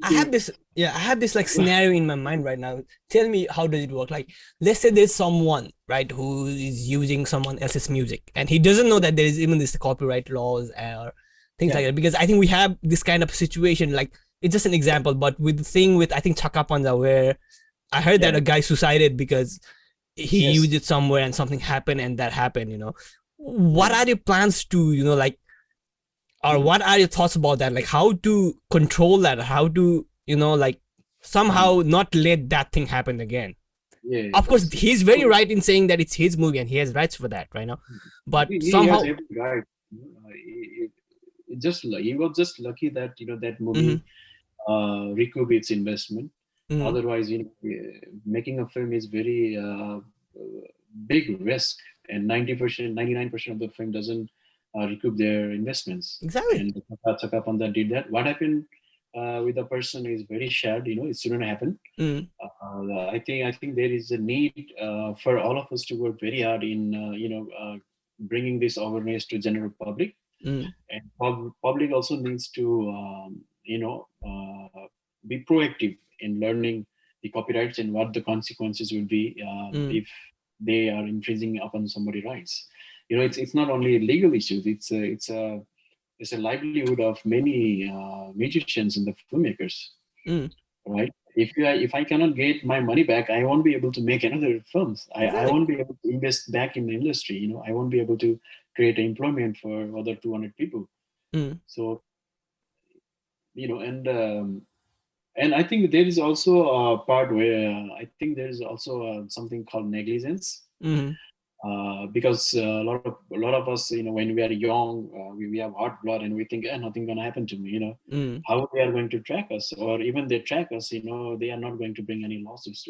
I have this like scenario in my mind right now. Tell me, how does it work? Like, let's say there's someone, right, who is using someone else's music and he doesn't know that there is even this copyright laws or things like Yeah. that. Because I think we have this kind of situation, like it's just an example, but with the thing with I think Chakka Panja, where I heard that Yeah. a guy suicided because he used Yes. it somewhere and something happened and that happened, What Yeah. are your plans to, like, or Mhm. what are your thoughts about that, like how to control that, how to like Mhm. somehow not let that thing happen again? Of course Yes. he's very So right in saying that it's his movie and he has rights for that right now, but he has somehow. every right. He was just lucky that that movie Mm-hmm, recoup its investment. mm-hmm, Otherwise, making a film is very big risk, and 90%, 99% of the film doesn't recoup their investments. exactly. And Chakka Panda did that. What happened with the person is very sad. It shouldn't happen. Mm-hmm, I think there is a need for all of us to work very hard in bringing this awareness to general public, mm-hmm, and public also needs to be proactive in learning the copyrights and what the consequences will be mm-hmm. if they are infringing upon somebody's rights. It's not only legal issues. It's a livelihood of many musicians and the filmmakers, Mm-hmm. right? If I cannot get my money back, I won't be able to make another films. I Exactly. won't be able to invest back in the industry. I won't be able to create employment for other 200 people. Mm-hmm, So and I think there is also a part where I think there is also something called negligence, mm-hmm. because a lot of us, when we are young, we have hot blood and we think, nothing gonna happen to me. Mm-hmm. How they are going to track us, or even they track us, they are not going to bring any lawsuits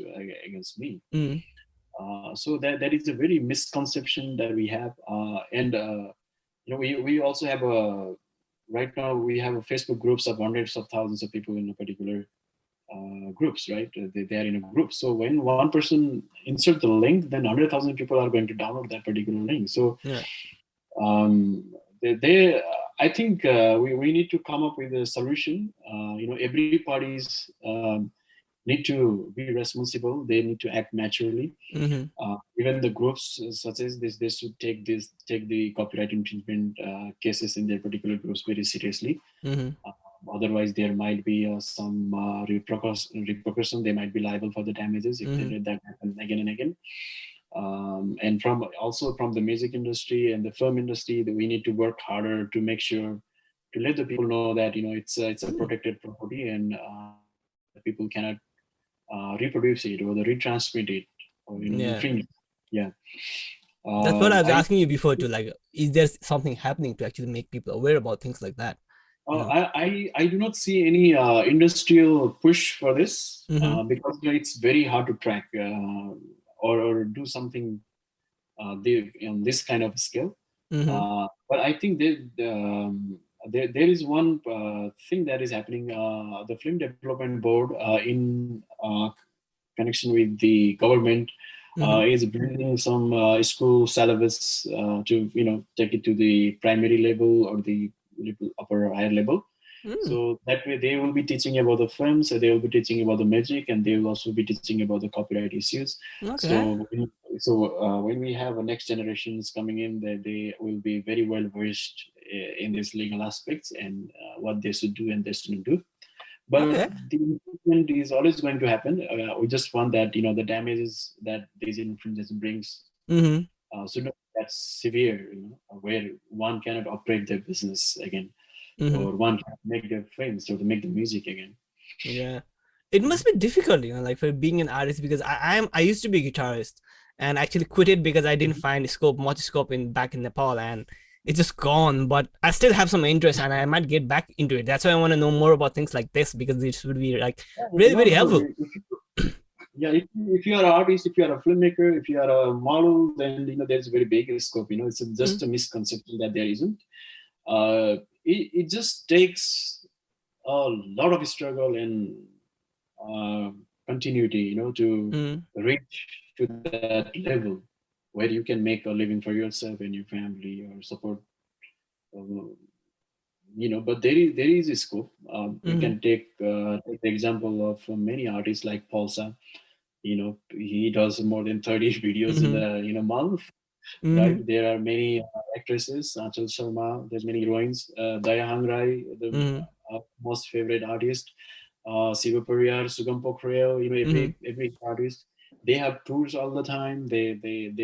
against me. Mm-hmm. So that is a very misconception that we have, and we also have a right now we have a Facebook groups of hundreds of thousands of people in a particular groups, right? They are in a group. So when one person insert the link, then 100,000 people are going to download that particular link. So Yeah. um, I think we need to come up with a solution. Every parties need to be responsible. They need to act naturally. Mm-hmm. Even the groups such as this, they should take the copyright infringement cases in their particular groups very seriously. Mm-hmm. Otherwise, there might be some repercussion. They might be liable for the damages if they Mm-hmm. let that happen again and again. And from the music industry and the film industry, that we need to work harder to make sure to let the people know that it's a protected property, and the people cannot reproduce it or retransmit it or Yeah, infringe. Yeah. that's what I was I asking you before too, like is there something happening to actually make people aware about things like that, you Uh, know I, I do not see any industrial push for this mm-hmm. because it's very hard to track or do something on this kind of scale. Mm-hmm. But I think there is one thing that is happening. The Film Development Board, in connection with the government, Mm-hmm. is bringing some school syllabus to take it to the primary level or the upper higher level. Mm. So that way they will be teaching about the films, so they will be teaching about the magic, and they will also be teaching about the copyright issues. Okay. So when we have a next generations coming in, they will be very well versed in these legal aspects and what they should do and they shouldn't do. But Okay. the improvement is always going to happen. We just want that the damages that these infringements brings Mm-hmm. should not be that severe, where one cannot operate their business again, Mm-hmm. or one cannot make their films or to make the music again. Yeah, it must be difficult, like for being an artist, because I used to be a guitarist and actually quit it because I didn't find much scope in back in Nepal, and it's just gone. But I still have some interest and I might get back into it. That's why I want to know more about things like this, because this would be like really No, very no. helpful. Yeah, if you are an artist, if you are a filmmaker, if you are a model, then there's a very big scope. It's Mm, just a misconception that there isn't. It just takes a lot of struggle and uh, continuity, to mm, reach to that level where you can make a living for yourself and your family, or support uh, but there is a scope. We Mm-hmm. can take the example of many artists like Paulsa. He does more than 30 videos in Mm-hmm. a month, right? Mm-hmm. There are many actresses, Achal Sharma. There's many heroines. Daya Rai, the Mm-hmm. most favorite artist. Siva Pariyar, Sugam Pokhrel. Mm-hmm. Every artist. They have tours all the time. They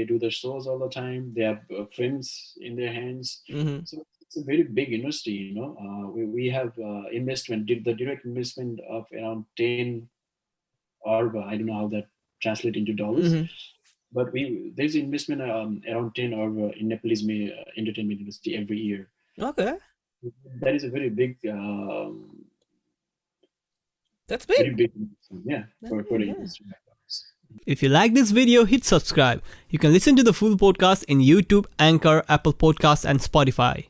do the shows all the time. They have films in their hands. Mm-hmm. So it's a very big industry. We have investment, the direct investment of around 10, or I don't know how that translate into dollars, Mm-hmm. but there's investment around 10 or in Nepalese entertainment industry every year. Okay, That is a that's very big. big investment, yeah, That's for big. the Yeah. industry. If you like this video, hit subscribe. You can listen to the full podcast in YouTube, Anchor, Apple Podcasts, and Spotify.